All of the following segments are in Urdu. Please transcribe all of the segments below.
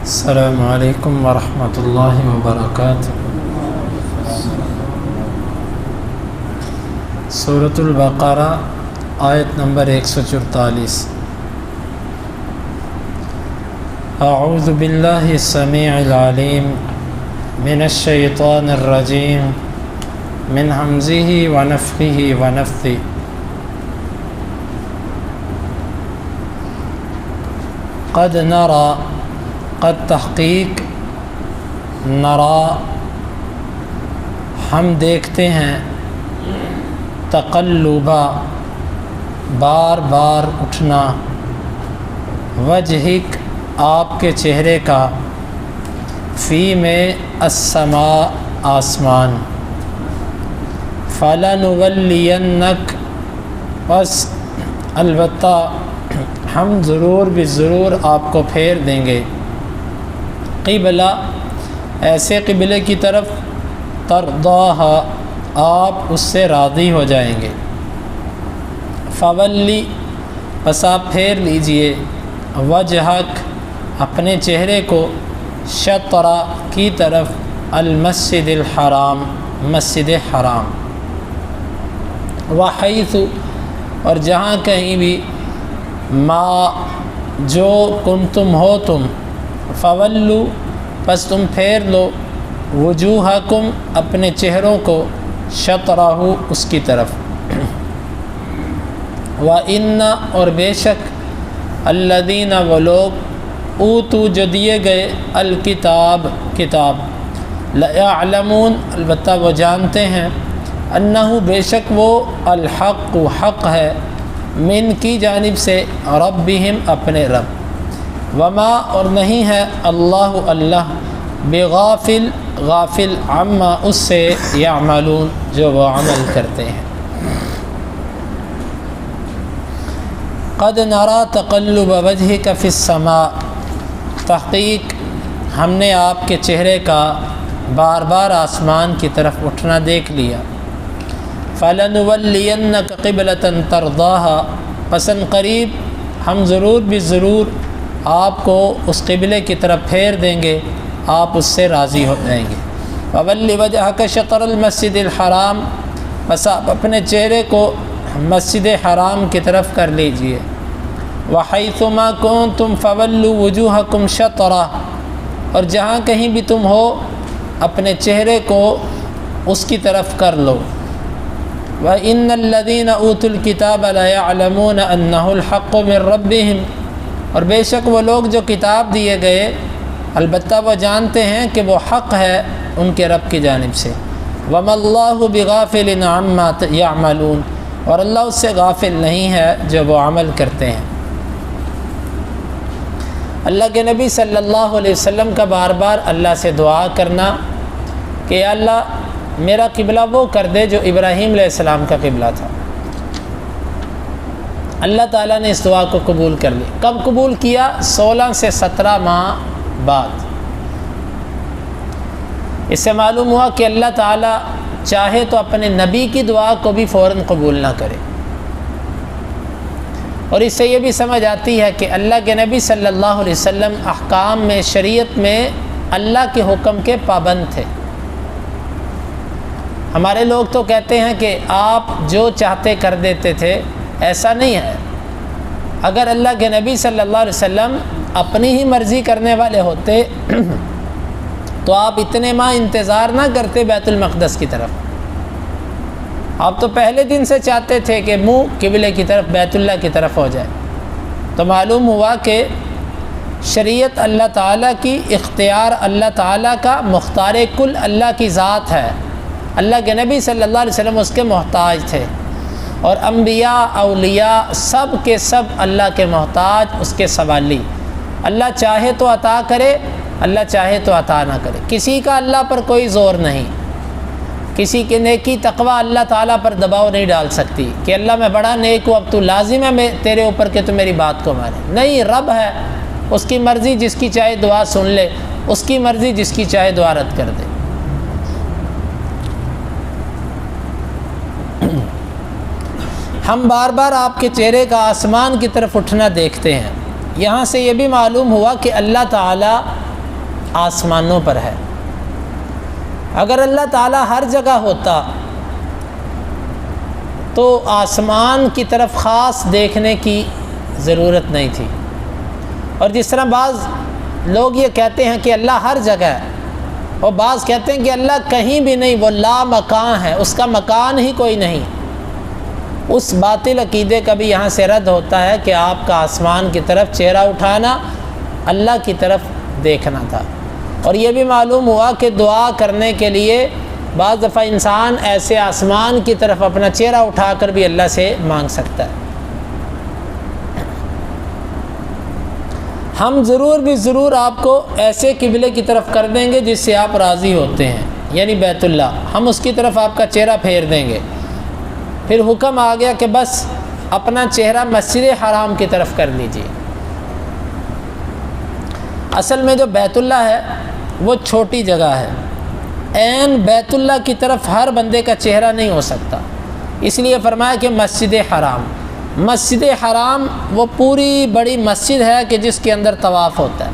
السلام علیکم ورحمۃ اللہ وبرکاتہ۔ سورۃ البقرہ آیت نمبر 144۔ اعوذ باللہ السمیع العلیم من الشیطان الرجیم من ہمزہ ونفخہ ونفثہ۔ قد نرى، قد تحقیق، نرا ہم دیکھتے ہیں، تقلبا بار بار اٹھنا، وجہک آپ کے چہرے کا، فی میں السماء آسمان، فلنولینک بس البتہ ہم ضرور بضرور آپ کو پھیر دیں گے، قبلہ ایسے قبلے کی طرف، ترضاہ آپ اس سے راضی ہو جائیں گے، فولی بس آپ پھیر لیجئے، وجہک اپنے چہرے کو، شطر کی طرف، المسجد الحرام مسجد حرام، وحیث اور جہاں کہیں بھی، ما جو کنتم ہو تم، فولو پس تم پھیر لو، وجوہکم اپنے چہروں کو، شطرہ اس کی طرف، وَإِنَّ اور بے شک، الذین وہ لوگ، اوتو جو دیے گئے، الکتاب کتاب، لَيَعْلَمُونَ البتہ وہ جانتے ہیں، انہ بے شک وہ، الحق حق ہے، من کی جانب سے، ربہم اپنے رب، وما اور نہیں ہے، اللہ بغافل غافل، عما اس سے، یعملون جو وہ عمل کرتے ہیں۔ قد نرى تقلب وجهك في السماء، تحقیق ہم نے آپ کے چہرے کا بار بار آسمان کی طرف اٹھنا دیکھ لیا، فَلَنُوَلِّيَنَّكَ قِبْلَةً تَرْضَاهَا پسند قریب ہم ضرور بضرور آپ کو اس قبلے کی طرف پھیر دیں گے، آپ اس سے راضی ہو جائیں گے، فَوَلِّ وَجْهَكَ شَطْرَ الْمَسْجِدِ الْحَرَامِ بس آپ اپنے چہرے کو مسجد حرام کی طرف کر لیجئے، وَحَيْثُ مَا كُنتُمْ فَوَلُّوا وُجُوهَكُمْ شَطْرَهُ اور جہاں کہیں بھی تم ہو اپنے چہرے کو اس کی طرف کر لو، وَإِنَّ الَّذِينَ أُوتُوا الْكِتَابَ لَيَعْلَمُونَ أَنَّهُ الْحَقُّ مِنْ رَبِّهِمْ اور بے شک وہ لوگ جو کتاب دیے گئے، البتہ وہ جانتے ہیں کہ وہ حق ہے ان کے رب کی جانب سے، وَمَا اللَّهُ بِغَافِلٍ عَمَّا يَعْمَلُونَ اور اللہ اس سے غافل نہیں ہے جو وہ عمل کرتے ہیں۔ اللہ کے نبی صلی اللہ علیہ وسلم کا بار بار اللہ سے دعا کرنا کہ یا اللہ میرا قبلہ وہ کر دے جو ابراہیم علیہ السلام کا قبلہ تھا۔ اللہ تعالیٰ نے اس دعا کو قبول کر لی۔ کب قبول کیا؟ 16 سے 17 ماہ بعد۔ اس سے معلوم ہوا کہ اللہ تعالیٰ چاہے تو اپنے نبی کی دعا کو بھی فوراً قبول نہ کرے، اور اس سے یہ بھی سمجھ آتی ہے کہ اللہ کے نبی صلی اللہ علیہ وسلم احکام میں، شریعت میں اللہ کے حکم کے پابند تھے۔ ہمارے لوگ تو کہتے ہیں کہ آپ جو چاہتے کر دیتے تھے، ایسا نہیں ہے۔ اگر اللہ کے نبی صلی اللہ علیہ وسلم اپنی ہی مرضی کرنے والے ہوتے تو آپ اتنے ماہ انتظار نہ کرتے بیت المقدس کی طرف، آپ تو پہلے دن سے چاہتے تھے کہ منہ قبلے کی طرف، بیت اللہ کی طرف ہو جائے۔ تو معلوم ہوا کہ شریعت اللہ تعالیٰ کی، اختیار اللہ تعالیٰ کا، مختار کل اللہ کی ذات ہے۔ اللہ کے نبی صلی اللہ علیہ وسلم اس کے محتاج تھے، اور انبیاء، اولیاء سب کے سب اللہ کے محتاج، اس کے سوالی۔ اللہ چاہے تو عطا کرے، اللہ چاہے تو عطا نہ کرے، کسی کا اللہ پر کوئی زور نہیں، کسی کے نیکی تقوی اللہ تعالیٰ پر دباؤ نہیں ڈال سکتی کہ اللہ میں بڑا نیک ہوں، اب تو لازم ہے میں تیرے اوپر کہ تو میری بات کو مانے۔ نہیں، رب ہے، اس کی مرضی جس کی چاہے دعا سن لے، اس کی مرضی جس کی چاہے دعا رد کر دے۔ ہم بار بار آپ کے چہرے کا آسمان کی طرف اٹھنا دیکھتے ہیں۔ یہاں سے یہ بھی معلوم ہوا کہ اللہ تعالیٰ آسمانوں پر ہے۔ اگر اللہ تعالیٰ ہر جگہ ہوتا تو آسمان کی طرف خاص دیکھنے کی ضرورت نہیں تھی۔ اور جس طرح بعض لوگ یہ کہتے ہیں کہ اللہ ہر جگہ ہے، اور بعض کہتے ہیں کہ اللہ کہیں بھی نہیں، وہ لا مکان ہے، اس کا مکان ہی کوئی نہیں، اس باطل عقیدے کا بھی یہاں سے رد ہوتا ہے کہ آپ کا آسمان کی طرف چہرہ اٹھانا اللہ کی طرف دیکھنا تھا۔ اور یہ بھی معلوم ہوا کہ دعا کرنے کے لیے بعض دفعہ انسان ایسے آسمان کی طرف اپنا چہرہ اٹھا کر بھی اللہ سے مانگ سکتا ہے۔ ہم ضرور آپ کو ایسے قبلے کی طرف کر دیں گے جس سے آپ راضی ہوتے ہیں، یعنی بیت اللہ، ہم اس کی طرف آپ کا چہرہ پھیر دیں گے۔ پھر حکم آ گیا کہ بس اپنا چہرہ مسجد حرام کی طرف کر لیجیے۔ اصل میں جو بیت اللہ ہے وہ چھوٹی جگہ ہے، عین بیت اللہ کی طرف ہر بندے کا چہرہ نہیں ہو سکتا، اس لیے فرمایا کہ مسجد حرام۔ مسجد حرام وہ پوری بڑی مسجد ہے کہ جس کے اندر طواف ہوتا ہے،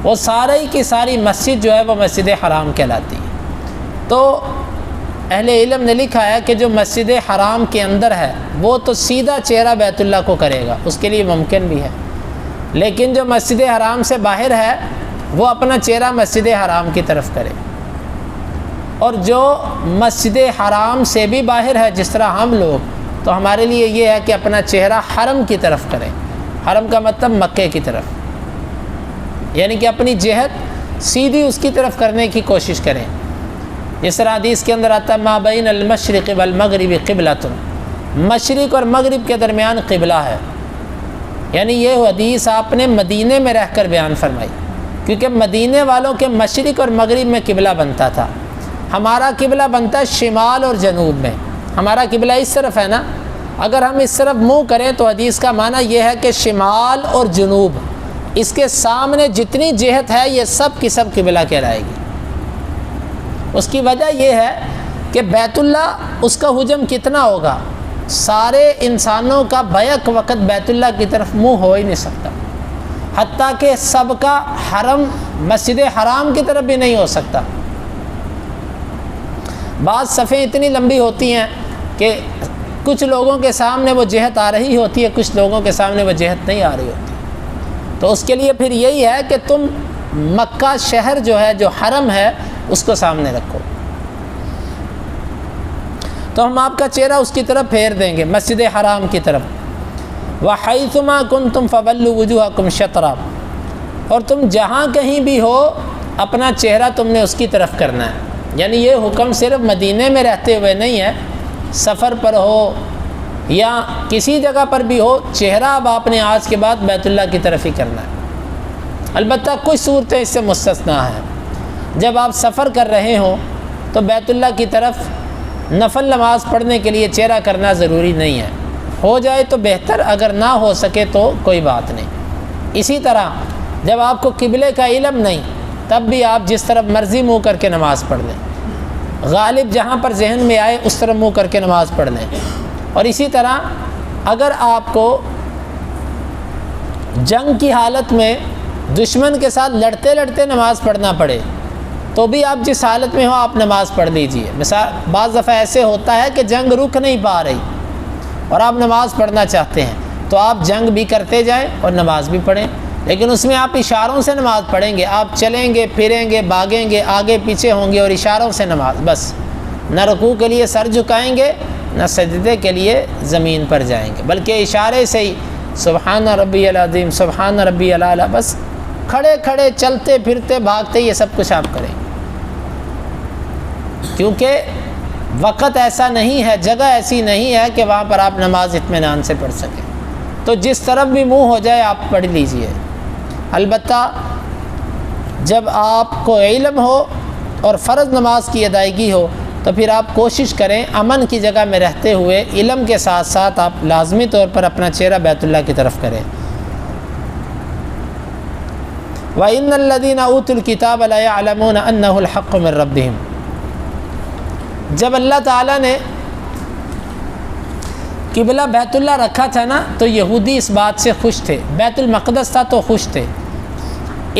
وہ ساری کی ساری مسجد جو ہے وہ مسجد حرام کہلاتی ہے۔ تو اہل علم نے لکھا ہے کہ جو مسجد حرام کے اندر ہے وہ تو سیدھا چہرہ بیت اللہ کو کرے گا، اس کے لیے ممکن بھی ہے، لیکن جو مسجد حرام سے باہر ہے وہ اپنا چہرہ مسجد حرام کی طرف کرے، اور جو مسجد حرام سے بھی باہر ہے جس طرح ہم لوگ، تو ہمارے لیے یہ ہے کہ اپنا چہرہ حرم کی طرف کریں۔ حرم کا مطلب مکے کی طرف، یعنی کہ اپنی جہت سیدھی اس کی طرف کرنے کی کوشش کریں۔ جس طرح حدیث کے اندر آتا ہے ما بین المشرق والمغرب قبلۃ، مشرق اور مغرب کے درمیان قبلہ ہے، یعنی یہ حدیث آپ نے مدینے میں رہ کر بیان فرمائی، کیونکہ مدینے والوں کے مشرق اور مغرب میں قبلہ بنتا تھا۔ ہمارا قبلہ بنتا ہے شمال اور جنوب میں، ہمارا قبلہ اس طرف ہے نا، اگر ہم اس طرف منہ کریں تو حدیث کا معنی یہ ہے کہ شمال اور جنوب، اس کے سامنے جتنی جہت ہے یہ سب کی سب قبلہ کہلائے گی۔ اس کی وجہ یہ ہے کہ بیت اللہ اس کا حجم کتنا ہوگا، سارے انسانوں کا بیک وقت بیت اللہ کی طرف منہ ہو ہی نہیں سکتا، حتیٰ کہ سب کا حرم مسجد حرام کی طرف بھی نہیں ہو سکتا۔ بعض صفیں اتنی لمبی ہوتی ہیں کہ کچھ لوگوں کے سامنے وہ جہت آ رہی ہوتی ہے، کچھ لوگوں کے سامنے وہ جہت نہیں آ رہی ہوتی، تو اس کے لیے پھر یہی ہے کہ تم مکہ شہر جو ہے، جو حرم ہے، اس کو سامنے رکھو، تو ہم آپ کا چہرہ اس کی طرف پھیر دیں گے، مسجد حرام کی طرف۔ وَحَيْثُمَا كُنْتُمْ فَوَلُّوا وُجُوهَكُمْ شَطْرَهُ، اور تم جہاں کہیں بھی ہو اپنا چہرہ تم نے اس کی طرف کرنا ہے، یعنی یہ حکم صرف مدینے میں رہتے ہوئے نہیں ہے، سفر پر ہو یا کسی جگہ پر بھی ہو، چہرہ اب آپ نے آج کے بعد بیت اللہ کی طرف ہی کرنا ہے۔ البتہ کچھ صورتیں اس سے مستثنیٰ ہیں، جب آپ سفر کر رہے ہوں تو بیت اللہ کی طرف نفل نماز پڑھنے کے لیے چہرہ کرنا ضروری نہیں ہے، ہو جائے تو بہتر، اگر نہ ہو سکے تو کوئی بات نہیں۔ اسی طرح جب آپ کو قبلے کا علم نہیں تب بھی آپ جس طرف مرضی منہ کر کے نماز پڑھ لیں، غالب جہاں پر ذہن میں آئے اس طرف منہ کر کے نماز پڑھ لیں۔ اور اسی طرح اگر آپ کو جنگ کی حالت میں دشمن کے ساتھ لڑتے لڑتے نماز پڑھنا پڑے تو بھی آپ جس حالت میں ہو آپ نماز پڑھ لیجئے۔ مثال بعض دفعہ ایسے ہوتا ہے کہ جنگ رک نہیں پا رہی اور آپ نماز پڑھنا چاہتے ہیں، تو آپ جنگ بھی کرتے جائیں اور نماز بھی پڑھیں، لیکن اس میں آپ اشاروں سے نماز پڑھیں گے، آپ چلیں گے، پھریں گے، بھاگیں گے، آگے پیچھے ہوں گے اور اشاروں سے نماز، بس نہ رکوع کے لیے سر جھکائیں گے نہ سجدے کے لیے زمین پر جائیں گے، بلکہ اشارے سے ہی سبحان ربی العظیم، سبحان ربی الاعلی، بس کھڑے کھڑے چلتے پھرتے بھاگتے یہ سب کچھ آپ کریں، کیونکہ وقت ایسا نہیں ہے، جگہ ایسی نہیں ہے کہ وہاں پر آپ نماز اطمینان سے پڑھ سکیں، تو جس طرف بھی منہ ہو جائے آپ پڑھ لیجئے۔ البتہ جب آپ کو علم ہو اور فرض نماز کی ادائیگی ہو تو پھر آپ کوشش کریں امن کی جگہ میں رہتے ہوئے علم کے ساتھ ساتھ آپ لازمی طور پر اپنا چہرہ بیت اللہ کی طرف کریں۔ وَإِنَّ الَّذِينَ أُوتُوا الْكِتَابَ لَيَعْلَمُونَ أَنَّهُ الْحَقُّ مِنْ رَبِّهِمْ۔ جب اللہ تعالیٰ نے قبلہ بیت اللہ رکھا تھا نا تو یہودی اس بات سے خوش تھے، بیت المقدس تھا تو خوش تھے،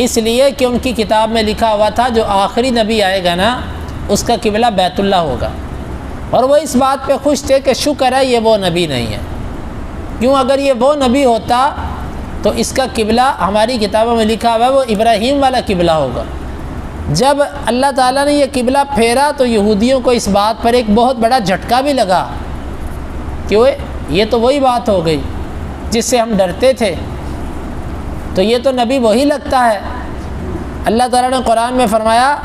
اس لیے کہ ان کی کتاب میں لکھا ہوا تھا جو آخری نبی آئے گا نا اس کا قبلہ بیت اللہ ہوگا، اور وہ اس بات پہ خوش تھے کہ شکر ہے یہ وہ نبی نہیں ہے۔ کیوں؟ اگر یہ وہ نبی ہوتا تو اس کا قبلہ ہماری کتابوں میں لکھا ہوا ہے وہ ابراہیم والا قبلہ ہوگا۔ جب اللہ تعالیٰ نے یہ قبلہ پھیرا تو یہودیوں کو اس بات پر ایک بہت بڑا جھٹکا بھی لگا کہ یہ تو وہی بات ہو گئی جس سے ہم ڈرتے تھے، تو یہ تو نبی وہی لگتا ہے۔ اللہ تعالیٰ نے قرآن میں فرمایا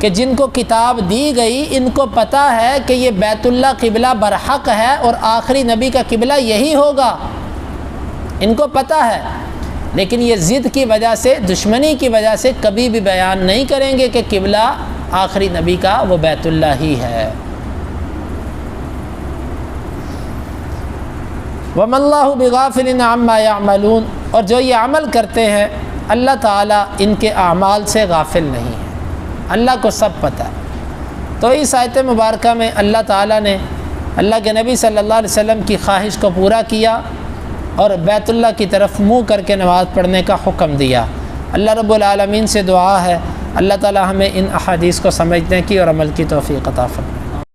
کہ جن کو کتاب دی گئی ان کو پتہ ہے کہ یہ بیت اللہ قبلہ برحق ہے اور آخری نبی کا قبلہ یہی ہوگا، ان کو پتہ ہے، لیکن یہ ضد کی وجہ سے، دشمنی کی وجہ سے کبھی بھی بیان نہیں کریں گے کہ قبلہ آخری نبی کا وہ بیت اللہ ہی ہے۔ وَمَا اللَّهُ بِغَافِلٍ عَمَّا يَعْمَلُونَ، اور جو یہ عمل کرتے ہیں اللہ تعالیٰ ان کے اعمال سے غافل نہیں ہے، اللہ کو سب پتہ ہے۔ تو اس آیت مبارکہ میں اللہ تعالیٰ نے اللہ کے نبی صلی اللہ علیہ وسلم کی خواہش کو پورا کیا اور بیت اللہ کی طرف منہ کر کے نماز پڑھنے کا حکم دیا۔ اللہ رب العالمین سے دعا ہے اللہ تعالیٰ ہمیں ان احادیث کو سمجھنے کی اور عمل کی توفیق عطا فرمائے۔